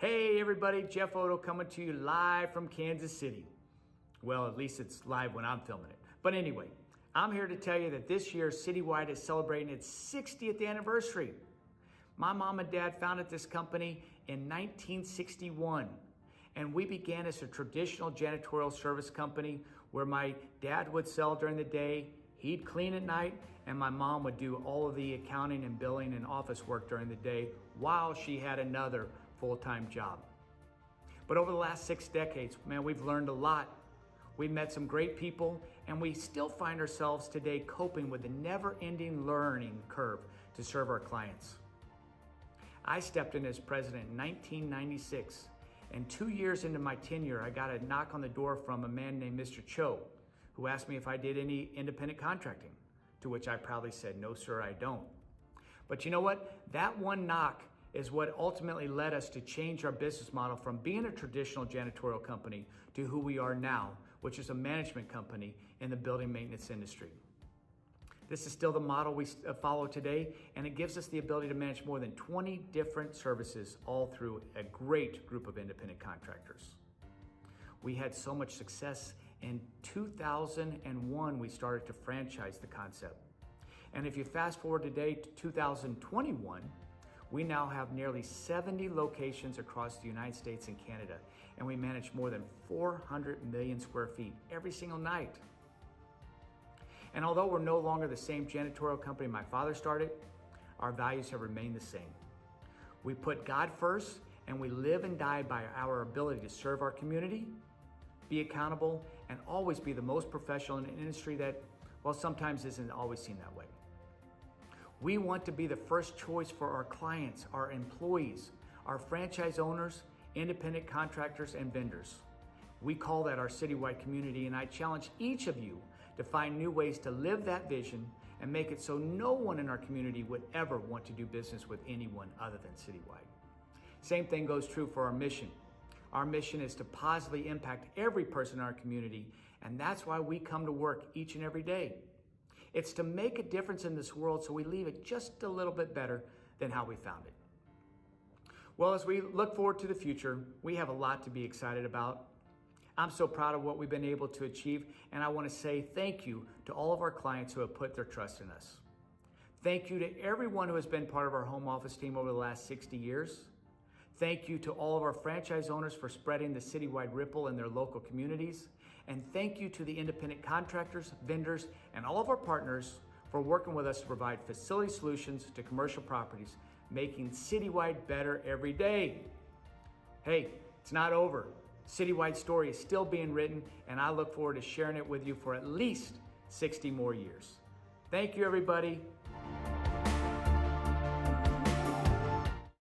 Hey everybody, Jeff Oddo coming to you live from Kansas City. Well, at least it's live when I'm filming it. But anyway, I'm here to tell you that this year Citywide is celebrating its 60th anniversary. My mom and dad founded this company in 1961, and we began as a traditional janitorial service company where my dad would sell during the day, he'd clean at night, and my mom would do all of the accounting and billing and office work during the day while she had another full-time job. But over the last 6 decades, man, we've learned a lot. We've met some great people, and we still find ourselves today coping with the never-ending learning curve to serve our clients. I stepped in as president in 1996, and 2 years into my tenure, I got a knock on the door from a man named Mr. Cho, who asked me if I did any independent contracting, to which I proudly said, no, sir, I don't. But you know what? That one knock is what ultimately led us to change our business model from being a traditional janitorial company to who we are now, which is a management company in the building maintenance industry. This is still the model we follow today, and it gives us the ability to manage more than 20 different services, all through a great group of independent contractors. We had so much success. In 2001, we started to franchise the concept. And if you fast forward today to 2021, we now have nearly 70 locations across the United States and Canada, and we manage more than 400 million square feet every single night. And although we're no longer the same janitorial company my father started, our values have remained the same. We put God first, and we live and die by our ability to serve our community, be accountable, and always be the most professional in an industry that, well, sometimes isn't always seen that way. We want to be the first choice for our clients, our employees, our franchise owners, independent contractors, and vendors. We call that our Citywide community, and I challenge each of you to find new ways to live that vision and make it so no one in our community would ever want to do business with anyone other than Citywide. Same thing goes true for our mission. Our mission is to positively impact every person in our community, and that's why we come to work each and every day. It's to make a difference in this world so we leave it just a little bit better than how we found it. Well, as we look forward to the future, we have a lot to be excited about. I'm so proud of what we've been able to achieve, and I want to say thank you to all of our clients who have put their trust in us. Thank you to everyone who has been part of our home office team over the last 60 years. Thank you to all of our franchise owners for spreading the Citywide ripple in their local communities. And thank you to the independent contractors, vendors, and all of our partners for working with us to provide facility solutions to commercial properties, making Citywide better every day. Hey, it's not over. Citywide's story is still being written, and I look forward to sharing it with you for at least 60 more years. Thank you, everybody.